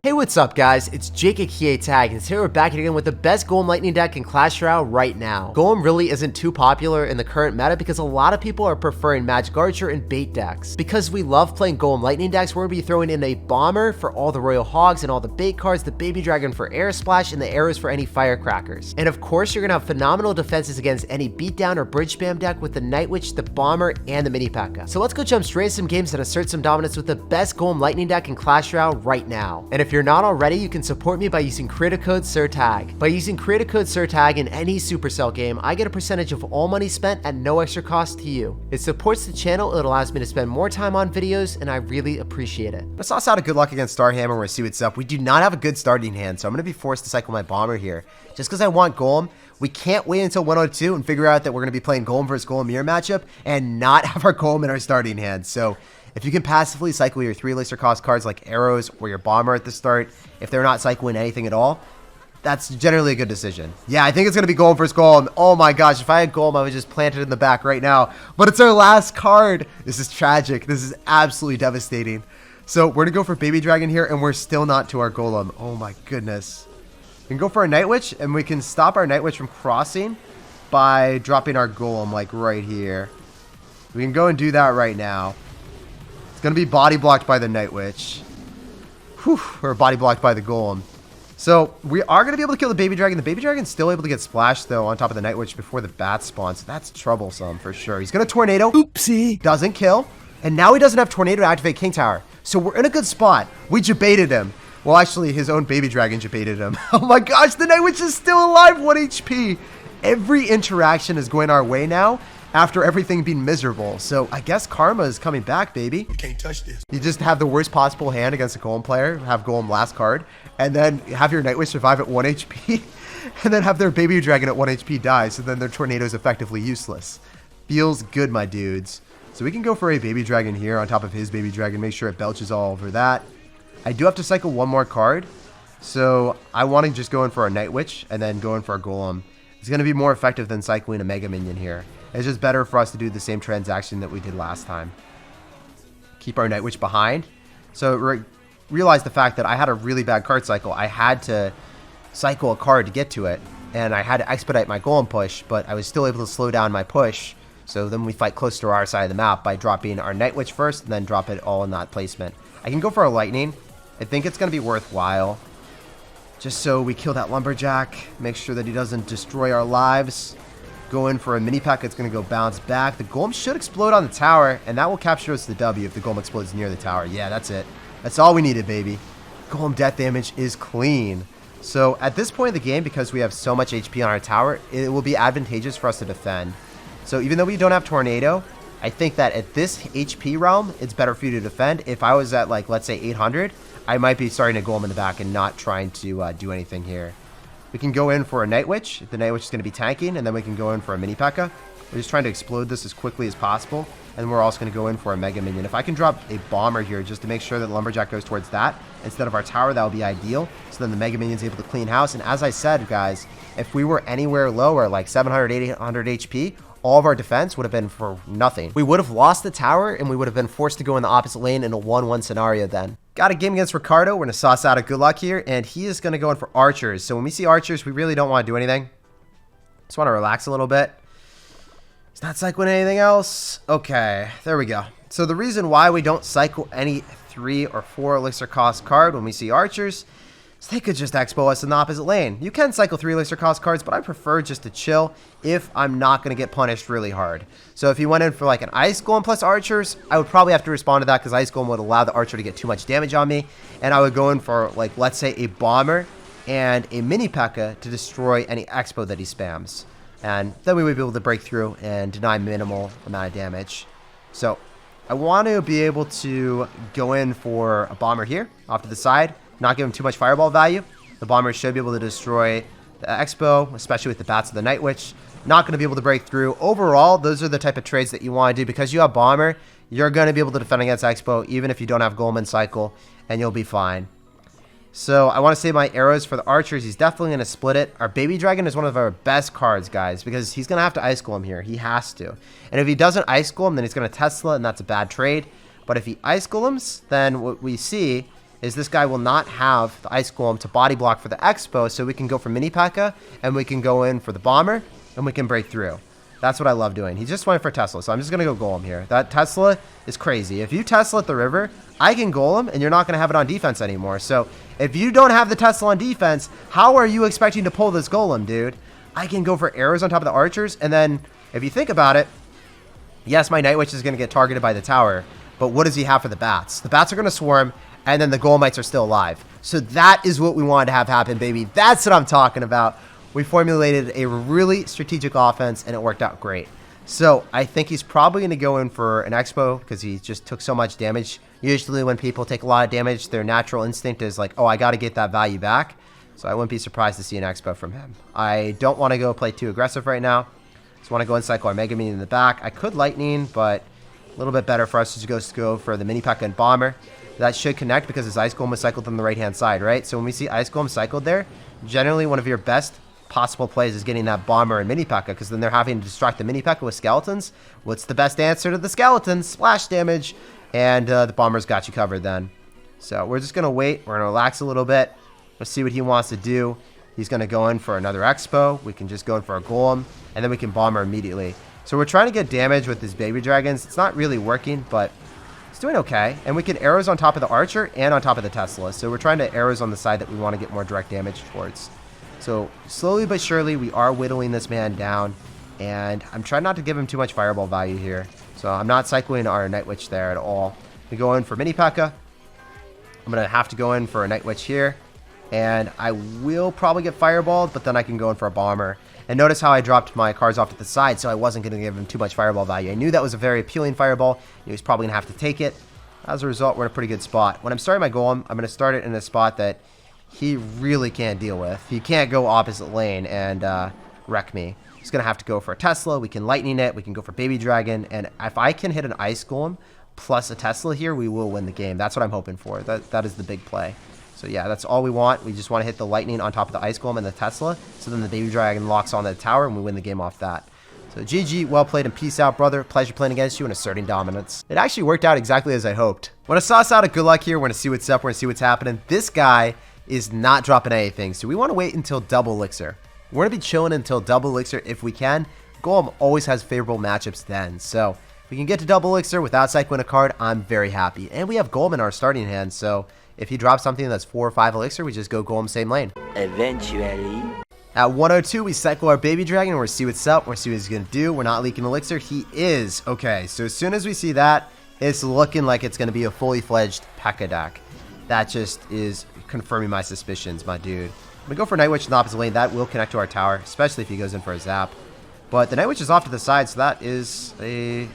Hey, what's up guys? It's SirTagCR, and today we're back again with the best Golem Lightning deck in Clash Royale right now. Golem really isn't too popular in the current meta because a lot of people are preferring Magic Archer and bait decks. Because we love playing Golem Lightning decks, we're going to be throwing in a Bomber for all the Royal Hogs and all the bait cards, the Baby Dragon for Air Splash, and the arrows for any Firecrackers. And of course, you're going to have phenomenal defenses against any beatdown or bridge spam deck with the Night Witch, the Bomber, and the Mini Pekka. So let's go jump straight into some games and assert some dominance with the best Golem Lightning deck in Clash Royale right now. And if you're not already, you can support me by using creator code SirTag. By using creator code SirTag in any Supercell game, I get a percentage of all money spent at no extra cost to you. It supports the channel, it allows me to spend more time on videos, and I really appreciate it. Let's toss out a good luck against Starhammer. We're gonna see what's up. We do not have a good starting hand, so I'm gonna be forced to cycle my Bomber here. Just because I want Golem, we can't wait until 102 and figure out that we're gonna be playing Golem versus Golem mirror matchup and not have our Golem in our starting hand. So if you can passively cycle your 3 lesser cost cards like arrows or your Bomber at the start, if they're not cycling anything at all, that's generally a good decision. Yeah, I think it's going to be Golem versus Golem. Oh my gosh, if I had Golem, I would just plant it in the back right now. But it's our last card. This is tragic. This is absolutely devastating. So we're going to go for Baby Dragon here, and we're still not to our Golem. Oh my goodness. We can go for a Night Witch, and we can stop our Night Witch from crossing by dropping our Golem like right here. We can go and do that right now. It's going to be body blocked by the Night Witch. Whew, or body blocked by the Golem. So we are going to be able to kill the Baby Dragon. The Baby Dragon's still able to get splashed, though, on top of the Night Witch before the bat spawns. So that's troublesome for sure. He's going to Tornado. Oopsie. Doesn't kill. And now he doesn't have Tornado to activate King Tower. So we're in a good spot. We jebaited him. Well, actually, his own Baby Dragon jebaited him. Oh my gosh, the Night Witch is still alive. 1 HP. Every interaction is going our way now, after everything being miserable. So I guess karma is coming back, baby. You can't touch this. You just have the worst possible hand against a Golem player, have Golem last card, and then have your Night Witch survive at 1 HP, and then have their Baby Dragon at 1 HP die, so then their Tornado is effectively useless. Feels good, my dudes. So we can go for a Baby Dragon here on top of his Baby Dragon, make sure it belches all over that. I do have to cycle one more card, so I want to just go in for a Night Witch and then go in for a Golem. It's going to be more effective than cycling a Mega Minion here. It's just better for us to do the same transaction that we did last time. Keep our Night Witch behind. So realize the fact that I had a really bad card cycle. I had to cycle a card to get to it, and I had to expedite my Golem push, but I was still able to slow down my push. So then we fight close to our side of the map by dropping our Night Witch first, and then drop it all in that placement. I can go for a Lightning. I think it's going to be worthwhile. Just so we kill that Lumberjack. Make sure that he doesn't destroy our lives. Go in for a Mini Pack. It's going to go bounce back. The Golem should explode on the tower, and that will capture us the W if the Golem explodes near the tower. Yeah, that's it. That's all we needed, baby. Golem death damage is clean. So at this point in the game, because we have so much HP on our tower, it will be advantageous for us to defend. So even though we don't have Tornado, I think that at this HP realm, it's better for you to defend. If I was at, like, let's say 800, I might be starting to Golem in the back and not trying to do anything here. We can go in for a Night Witch. The Night Witch is going to be tanking, and then we can go in for a Mini Pekka. We're just trying to explode this as quickly as possible, and we're also going to go in for a Mega Minion. If I can drop a Bomber here just to make sure that the Lumberjack goes towards that instead of our tower, that would be ideal. So then the Mega Minion is able to clean house, and as I said, guys, if we were anywhere lower, like 700, 800 HP, all of our defense would have been for nothing. We would have lost the tower, and we would have been forced to go in the opposite lane in a 1-1 scenario then. Got a game against Ricardo. We're going to sauce out a good luck here, and he is going to go in for archers. So when we see archers, we really don't want to do anything. Just want to relax a little bit. He's not cycling anything else. Okay, there we go. So the reason why we don't cycle any 3 or 4 elixir cost card when we see archers, so they could just expo us in the opposite lane. You can cycle 3 elixir cost cards, but I prefer just to chill if I'm not going to get punished really hard. So if you went in for like an Ice Golem plus archers, I would probably have to respond to that because Ice Golem would allow the archer to get too much damage on me. And I would go in for, like, let's say a Bomber and a Mini Pekka to destroy any expo that he spams. And then we would be able to break through and deny minimal amount of damage. So I want to be able to go in for a Bomber here off to the side. Not give him too much fireball value. The Bomber should be able to destroy the Expo, especially with the bats of the Night Witch. Not going to be able to break through. Overall, those are the type of trades that you want to do. Because you have Bomber, you're going to be able to defend against Expo, even if you don't have Golem in cycle, and you'll be fine. So I want to save my arrows for the archers. He's definitely going to split it. Our Baby Dragon is one of our best cards, guys, because he's going to have to Ice Golem here. He has to. And if he doesn't Ice Golem, then he's going to Tesla, and that's a bad trade. But if he Ice Golems, then what we see is this guy will not have the Ice Golem to body block for the Expo, so we can go for Mini Pekka, and we can go in for the Bomber, and we can break through. That's what I love doing. He just went for Tesla, so I'm just going to go Golem here. That Tesla is crazy. If you Tesla at the river, I can Golem, and you're not going to have it on defense anymore. So if you don't have the Tesla on defense, how are you expecting to pull this Golem, dude? I can go for arrows on top of the archers, and then if you think about it, yes, my Night Witch is going to get targeted by the tower, but what does he have for the bats? The bats are going to swarm, and then the Golemites are still alive. So that is what we wanted to have happen, baby. That's what I'm talking about. We formulated a really strategic offense, and it worked out great. So I think he's probably going to go in for an Expo because he just took so much damage. Usually when people take a lot of damage, their natural instinct is like, oh, I got to get that value back. So I wouldn't be surprised to see an Expo from him. I don't want to go play too aggressive right now. Just want to go and cycle our Mega Minion in the back. I could Lightning, but a little bit better for us to go for the Mini Pekka and Bomber. That should connect because his Ice Golem was cycled on the right-hand side, right? So when we see Ice Golem cycled there, generally one of your best possible plays is getting that Bomber and Mini Pekka, because then they're having to distract the Mini Pekka with skeletons. What's the best answer to the skeletons? Splash damage, and the Bomber's got you covered then. So we're just going to wait. We're going to relax a little bit. Let's see what he wants to do. He's going to go in for another Expo. We can just go in for a Golem, and then we can Bomber immediately. So we're trying to get damage with his Baby Dragons. It's not really working, but it's doing okay. And we can arrows on top of the Archer and on top of the Tesla. So we're trying to arrows on the side that we want to get more direct damage towards. So slowly but surely, we are whittling this man down. And I'm trying not to give him too much Fireball value here. So I'm not cycling our Night Witch there at all. We go in for Mini Pekka. I'm going to have to go in for a Night Witch here. And I will probably get Fireballed, but then I can go in for a Bomber. And notice how I dropped my cards off to the side, so I wasn't going to give him too much Fireball value. I knew that was a very appealing Fireball. He was probably going to have to take it. As a result, we're in a pretty good spot. When I'm starting my Golem, I'm going to start it in a spot that he really can't deal with. He can't go opposite lane and wreck me. He's going to have to go for a Tesla. We can Lightning it. We can go for Baby Dragon. And if I can hit an Ice Golem plus a Tesla here, we will win the game. That's what I'm hoping for. That is the big play. So yeah, that's all we want. We just want to hit the Lightning on top of the Ice Golem and the Tesla. So then the Baby Dragon locks on the tower and we win the game off that. So GG, well played, and peace out, brother. Pleasure playing against you and asserting dominance. It actually worked out exactly as I hoped. When I sauce out a good luck here, we're going to see what's up. We're going to see what's happening. This guy is not dropping anything. So we want to wait until double elixir. We're going to be chilling until double elixir if we can. Golem always has favorable matchups then. So if we can get to double elixir without cycling a card, I'm very happy. And we have Golem in our starting hand, so if he drops something that's 4 or 5 elixir, we just go Golem same lane. Eventually. At 102, we cycle our Baby Dragon. We're see what's up. We're see what he's going to do. We're not leaking elixir. He is. Okay, so as soon as we see that, it's looking like it's going to be a fully fledged Pekka deck. That just is confirming my suspicions, my dude. I'm going to go for Night Witch in the opposite lane. That will connect to our tower, especially if he goes in for a zap. But the Night Witch is off to the side, so that is a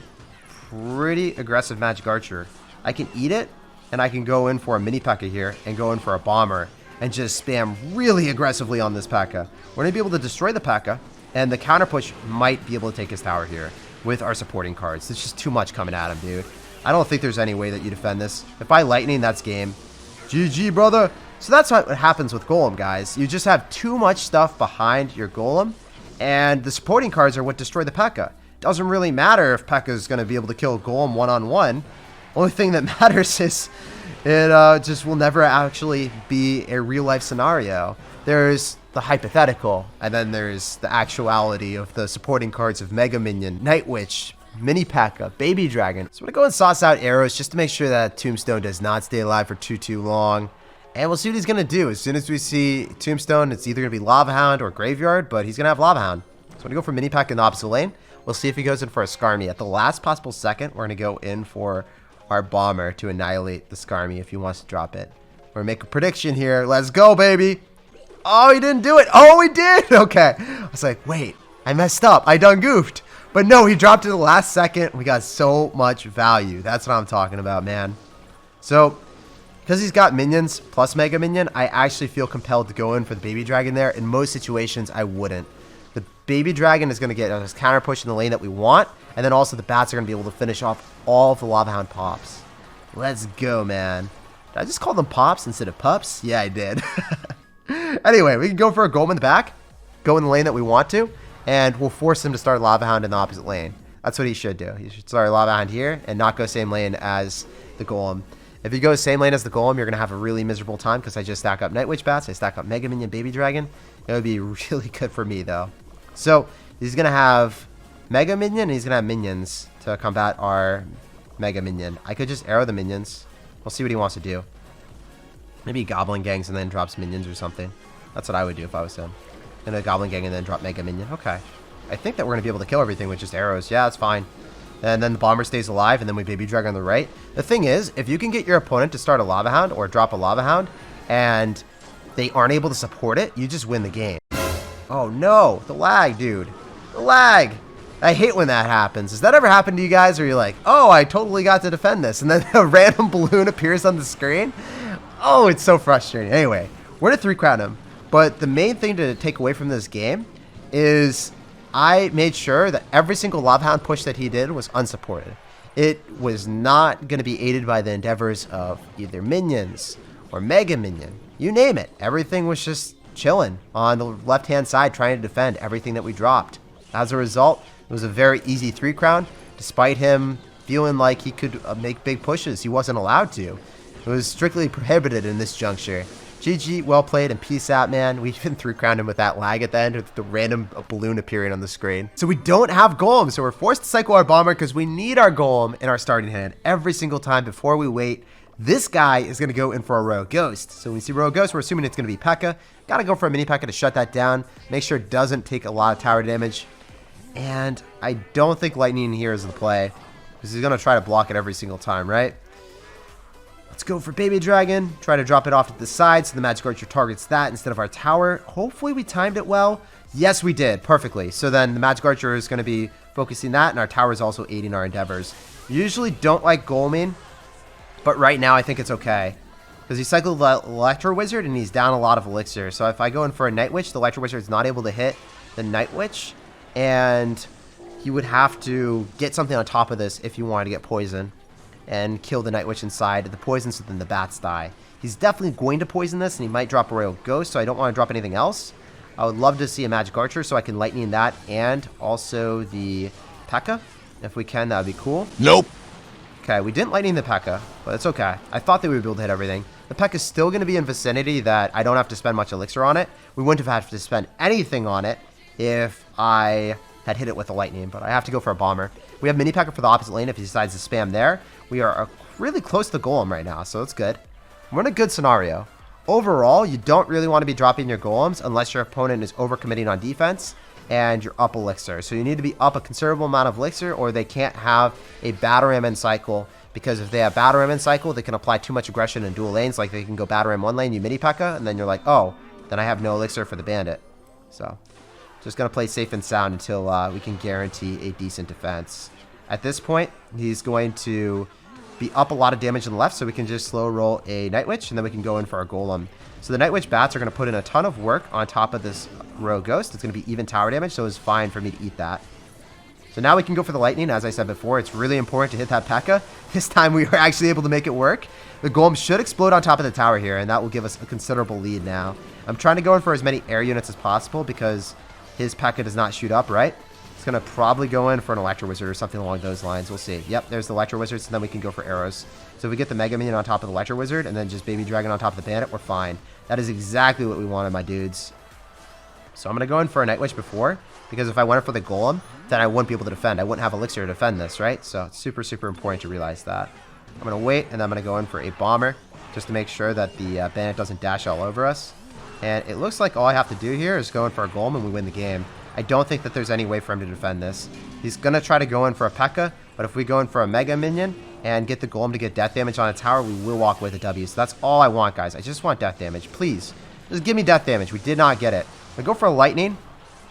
pretty aggressive Magic Archer. I can eat it, and I can go in for a Mini Pekka here and go in for a Bomber and just spam really aggressively on this Pekka. We're going to be able to destroy the Pekka, and the counter push might be able to take his tower here with our supporting cards. There's just too much coming at him, dude. I don't think there's any way that you defend this. If I Lightning, that's game. GG, brother. So that's what happens with Golem, guys. You just have too much stuff behind your Golem, and the supporting cards are what destroy the Pekka. Doesn't really matter if Pekka is going to be able to kill Golem one-on-one. Only thing that matters is it just will never actually be a real-life scenario. There's the hypothetical, and then there's the actuality of the supporting cards of Mega Minion, Night Witch, Mini Pekka, Baby Dragon. So I'm going to go and sauce out arrows just to make sure that Tombstone does not stay alive for too long. And we'll see what he's going to do. As soon as we see Tombstone, it's either going to be Lava Hound or Graveyard, but he's going to have Lava Hound. So I'm going to go for Mini Pekka in the opposite lane. We'll see if he goes in for a Skarmy. At the last possible second, we're going to go in for our Bomber to annihilate the Skarmy if he wants to drop it. We're going to make a prediction here. Let's go, baby. Oh, he didn't do it. Oh, he did. Okay. I was like, wait, I messed up. I done goofed. But no, he dropped it the last second. We got so much value. That's what I'm talking about, man. So, because he's got minions plus Mega Minion, I actually feel compelled to go in for the Baby Dragon there. In most situations, I wouldn't. The Baby Dragon is going to get us counter push in the lane that we want. And then also the bats are going to be able to finish off all of the Lava Hound pops. Let's go, man. Did I just call them pops instead of pups? Yeah, I did. Anyway, we can go for a Golem in the back. Go in the lane that we want to. And we'll force him to start Lava Hound in the opposite lane. That's what he should do. He should start Lava Hound here and not go same lane as the Golem. If you go same lane as the Golem, you're going to have a really miserable time because I just stack up Night Witch Bats, I stack up Mega Minion, Baby Dragon. It would be really good for me, though. So, he's going to have Mega Minion, and he's going to have minions to combat our Mega Minion. I could just arrow the minions. We'll see what he wants to do. Maybe Goblin Gangs and then drops minions or something. That's what I would do if I was him. And a Goblin Gang and then drop Mega Minion. Okay. I think that we're going to be able to kill everything with just arrows. Yeah, that's fine. And then the Bomber stays alive, and then we Baby Dragon on the right. The thing is, if you can get your opponent to start a Lava Hound or drop a Lava Hound, and they aren't able to support it, you just win the game. Oh no, the lag, dude. The lag. I hate when that happens. Has that ever happened to you guys where you're like, oh, I totally got to defend this, and then a random balloon appears on the screen? Oh, it's so frustrating. Anyway, we're going to 3-crown him. But the main thing to take away from this game is I made sure that every single Lava Hound push that he did was unsupported. It was not going to be aided by the endeavors of either minions or Mega Minion. You name it. Everything was just chilling on the left-hand side trying to defend everything that we dropped. As a result, it was a very easy 3-crown, despite him feeling like he could make big pushes. He wasn't allowed to. It was strictly prohibited in this juncture. GG, well played, and peace out, man. We even 3-crowned him with that lag at the end with the random balloon appearing on the screen. So we don't have Golem, so we're forced to cycle our Bomber because we need our Golem in our starting hand every single time before we wait. This guy is going to go in for a Royal Ghost. So when we see Royal Ghost, we're assuming it's going to be Pekka. Got to go for a mini Pekka to shut that down. Make sure it doesn't take a lot of tower damage. And I don't think Lightning here is the play because he's going to try to block it every single time, right? Let's go for Baby Dragon. Try to drop it off to the side so the Magic Archer targets that instead of our tower. Hopefully we timed it well. Yes, we did. Perfectly. So then the Magic Archer is going to be focusing that, and our tower is also aiding our endeavors. Usually don't like Goleming, but right now I think it's okay. Because he cycled the Electro Wizard, and he's down a lot of Elixir. So if I go in for a Night Witch, the Electro Wizard is not able to hit the Night Witch. And he would have to get something on top of this if you wanted to get poison and kill the Night Witch inside the poison so then the bats die. He's definitely going to poison this, and he might drop a Royal Ghost, so I don't want to drop anything else. I would love to see a Magic Archer so I can Lightning that and also the Pekka. If we can, that would be cool. Nope. Okay, we didn't Lightning the Pekka, but it's okay. I thought they would be able to hit everything. The Pekka is still going to be in vicinity that I don't have to spend much Elixir on it. We wouldn't have had to spend anything on it if I had hit it with a Lightning, but I have to go for a Bomber. We have Mini Pekka for the opposite lane if he decides to spam there. We are really close to the Golem right now, so it's good. We're in a good scenario. Overall, you don't really want to be dropping your Golems unless your opponent is overcommitting on defense and you're up Elixir. So you need to be up a considerable amount of Elixir or they can't have a Battle Ram end cycle, because if they have Battle Ram end cycle, they can apply too much aggression in dual lanes. Like they can go Battle Ram one lane, you Mini Pekka, and then you're like, oh, then I have no Elixir for the Bandit. So just going to play safe and sound until we can guarantee a decent defense. At this point, he's going to be up a lot of damage on the left, so we can just slow roll a Night Witch, and then we can go in for our Golem. So the Night Witch bats are going to put in a ton of work on top of this Royal Ghost. It's going to be even tower damage, so it's fine for me to eat that. So now we can go for the Lightning. As I said before, it's really important to hit that Pekka. This time we were actually able to make it work. The Golem should explode on top of the tower here, and that will give us a considerable lead now. I'm trying to go in for as many air units as possible because his Pekka does not shoot up, right? It's going to probably go in for an Electro Wizard or something along those lines. We'll see. Yep, there's the Electro Wizard, so then we can go for arrows. So if we get the Mega Minion on top of the Electro Wizard and then just Baby Dragon on top of the Bandit, we're fine. That is exactly what we wanted, my dudes. So I'm going to go in for a Night Witch before, because if I went for the Golem, then I wouldn't be able to defend. I wouldn't have Elixir to defend this, right? So it's super, super important to realize that. I'm going to wait, and then I'm going to go in for a Bomber, just to make sure that the Bandit doesn't dash all over us. And it looks like all I have to do here is go in for a Golem, and we win the game. I don't think that there's any way for him to defend this. He's going to try to go in for a Pekka, but if we go in for a Mega Minion and get the Golem to get death damage on a tower, we will walk with a W. So that's all I want, guys. I just want death damage. Please, just give me death damage. We did not get it. We go for a Lightning.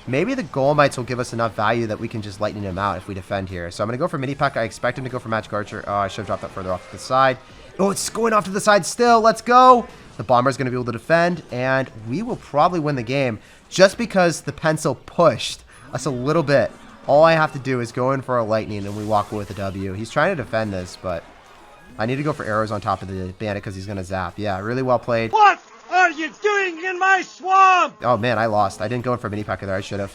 Maybe the Golemites will give us enough value that we can just Lightning him out if we defend here. So I'm going to go for Mini Pekka. I expect him to go for Magic Archer. Oh, I should have dropped that further off to the side. Oh, it's going off to the side still. Let's go. The Bomber is going to be able to defend, and we will probably win the game just because the pencil pushed us a little bit. All I have to do is go in for a Lightning, and we walk away with a W. He's trying to defend this, but I need to go for arrows on top of the Bandit because he's going to zap. Yeah, really well played. What are you doing in my swamp? Oh, man, I lost. I didn't go in for Mini Pekka there. I should have.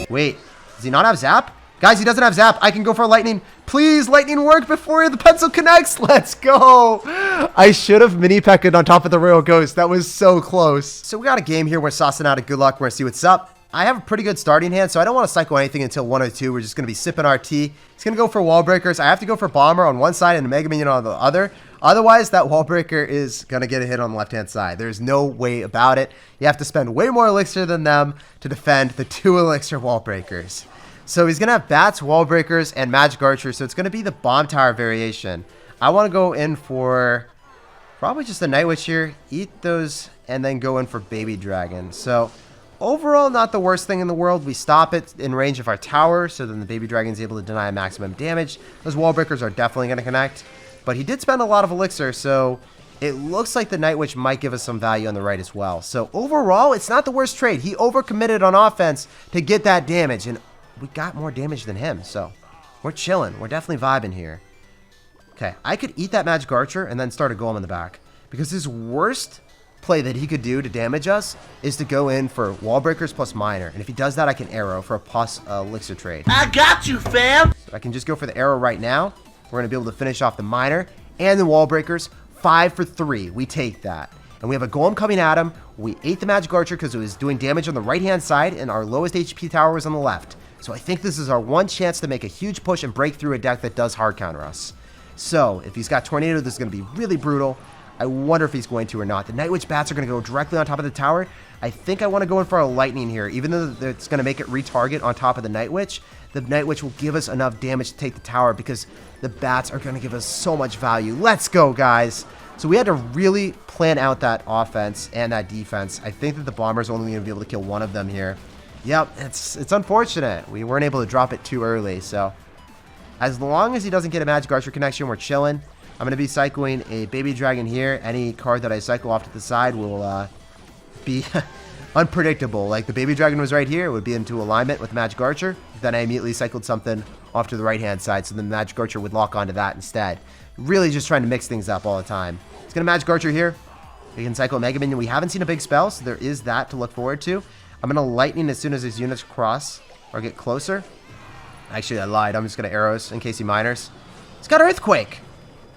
Wait, does he not have zap? Guys, he doesn't have zap. I can go for lightning. Please, lightning work before the pencil connects. Let's go. I should have mini Pekka on top of the Royal Ghost. That was so close. So we got a game here. We're saucing out a good luck. We're going to see what's up. I have a pretty good starting hand, so I don't want to cycle anything until 102. We're just going to be sipping our tea. He's going to go for wall breakers. I have to go for bomber on one side and a mega minion on the other. Otherwise, that wall breaker is going to get a hit on the left-hand side. There's no way about it. You have to spend way more elixir than them to defend the 2 elixir wall breakers. So he's going to have bats, wall breakers, and magic archer. So it's going to be the bomb tower variation. I want to go in for probably just the night witch here. Eat those and then go in for baby dragon. So overall, not the worst thing in the world. We stop it in range of our tower. So then the baby dragon is able to deny maximum damage. Those wall breakers are definitely going to connect. But he did spend a lot of elixir. So it looks like the night witch might give us some value on the right as well. So overall, it's not the worst trade. He overcommitted on offense to get that damage. And we got more damage than him, so we're chilling. We're definitely vibing here. Okay, I could eat that magic archer and then start a golem in the back, because his worst play that he could do to damage us is to go in for wall breakers plus miner, and if he does that, I can arrow for a plus elixir trade. I got you, fam. So I can just go for the arrow right now. We're gonna be able to finish off the miner and the wall breakers. 5 for 3. We take that. And we have a golem coming at him. We ate the magic archer because it was doing damage on the right-hand side, and our lowest HP tower was on the left. So I think this is our one chance to make a huge push and break through a deck that does hard counter us. So if he's got tornado, this is going to be really brutal. I wonder if he's going to or not. The night witch bats are going to go directly on top of the tower. I think I want to go in for a lightning here. Even though it's going to make it retarget on top of the night witch, the night witch will give us enough damage to take the tower because the bats are going to give us so much value. Let's go, guys. So we had to really plan out that offense and that defense. I think that the bomber's only going to be able to kill one of them here. Yep, it's unfortunate. We weren't able to drop it too early, so as long as he doesn't get a magic archer connection, we're chilling. I'm going to be cycling a baby dragon here. Any card that I cycle off to the side will be unpredictable. Like the baby dragon was right here. It would be into alignment with magic archer. Then I immediately cycled something off to the right-hand side, so the magic archer would lock onto that instead. Really just trying to mix things up all the time. It's going to magic archer here. We can cycle a mega minion. We haven't seen a big spell, so there is that to look forward to. I'm going to lightning as soon as his units cross or get closer. Actually, I lied. I'm just going to arrows in case he miners. He's got earthquake.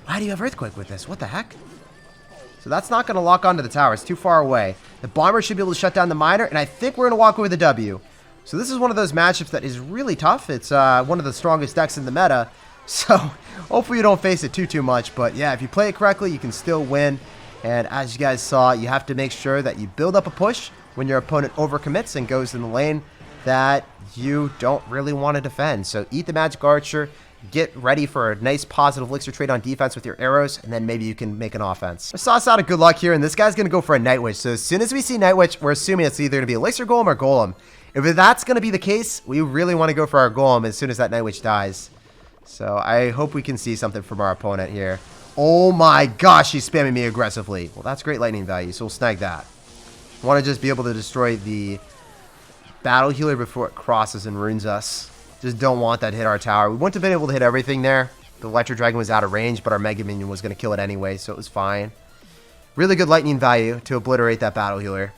Why do you have earthquake with this? What the heck? So that's not going to lock onto the tower. It's too far away. The bomber should be able to shut down the miner, and I think we're going to walk away with a W. So this is one of those matchups that is really tough. It's one of the strongest decks in the meta. So hopefully you don't face it too much. But yeah, if you play it correctly, you can still win. And as you guys saw, you have to make sure that you build up a push when your opponent overcommits and goes in the lane that you don't really want to defend. So eat the magic archer, get ready for a nice positive elixir trade on defense with your arrows, and then maybe you can make an offense. I saw us out of good luck here, and this guy's going to go for a night witch. So as soon as we see night witch, we're assuming it's either going to be elixir golem or golem. If that's going to be the case, we really want to go for our golem as soon as that night witch dies. So I hope we can see something from our opponent here. Oh my gosh, he's spamming me aggressively. Well, that's great lightning value, so we'll snag that. Want to just be able to destroy the battle healer before it crosses and ruins us. Just don't want that to hit our tower. We wouldn't have been able to hit everything there. The electric dragon was out of range, but our mega minion was going to kill it anyway, so it was fine. Really good lightning value to obliterate that battle healer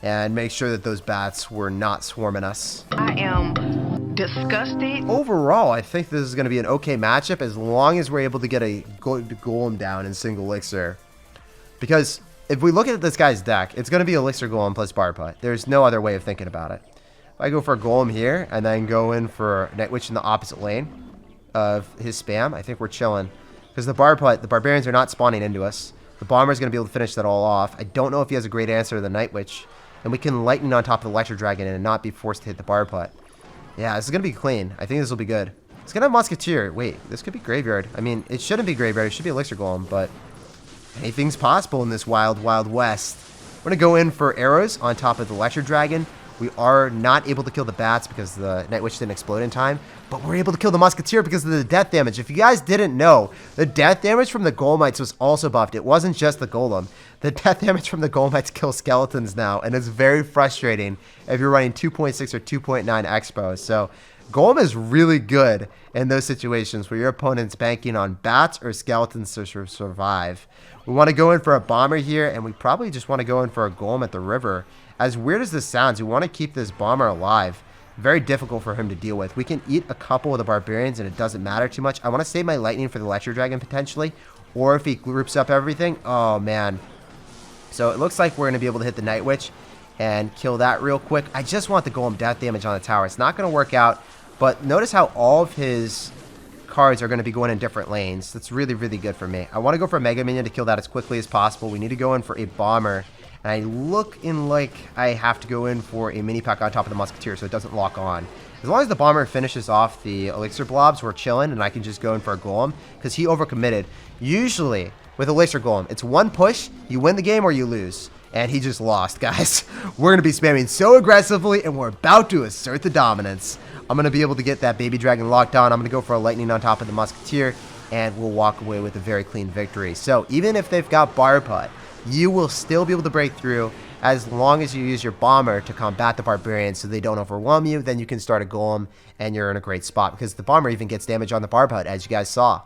and make sure that those bats were not swarming us. I am disgusted. Overall, I think this is going to be an okay matchup as long as we're able to get a golem down in single elixir. Because if we look at this guy's deck, it's going to be elixir golem plus bar putt. There's no other way of thinking about it. If I go for a golem here and then go in for night witch in the opposite lane of his spam, I think we're chilling. Because the bar putt, the barbarians are not spawning into us. The bomber is going to be able to finish that all off. I don't know if he has a great answer to the night witch. And we can lightning on top of the electric dragon and not be forced to hit the bar putt. Yeah, this is going to be clean. I think this will be good. It's going to have musketeer. Wait, this could be graveyard. I mean, it shouldn't be graveyard. It should be elixir golem, but anything's possible in this wild, wild west. We're going to go in for arrows on top of the electric dragon. We are not able to kill the bats because the night witch didn't explode in time, but we're able to kill the musketeer because of the death damage. If you guys didn't know, the death damage from the golemites was also buffed. It wasn't just the golem. The death damage from the golemites kill skeletons now, and it's very frustrating if you're running 2.6 or 2.9 expo. So golem is really good in those situations where your opponent's banking on bats or skeletons to survive. We want to go in for a bomber here, and we probably just want to go in for a golem at the river. As weird as this sounds, we want to keep this bomber alive. very difficult for him to deal with. We can eat a couple of the barbarians and it doesn't matter too much. I want to save my lightning for the Electro Dragon potentially, or if he groups up everything. Oh man. So it looks like we're going to be able to hit the Night Witch and kill that real quick. I just want the Golem death damage on the tower. It's not going to work out, but notice how all of his cards are going to be going in different lanes. That's really, really good for me. I want to go for a Mega Minion to kill that as quickly as possible. We need to go in for a Bomber, and I look in like I have to go in for a Mini Pack on top of the Musketeer so it doesn't lock on. As long as the Bomber finishes off the Elixir Blobs, we're chilling, and I can just go in for a Golem, because he overcommitted. Usually, with Elixir Golem, it's one push, you win the game or you lose. And he just lost, guys. We're going to be spamming so aggressively, and we're about to assert the dominance. I'm going to be able to get that Baby Dragon locked on. I'm going to go for a Lightning on top of the Musketeer, and we'll walk away with a very clean victory. So even if they've got Bar Putt, you will still be able to break through as long as you use your Bomber to combat the Barbarians so they don't overwhelm you. Then you can start a Golem, and you're in a great spot, because the Bomber even gets damage on the Bar Putt, as you guys saw.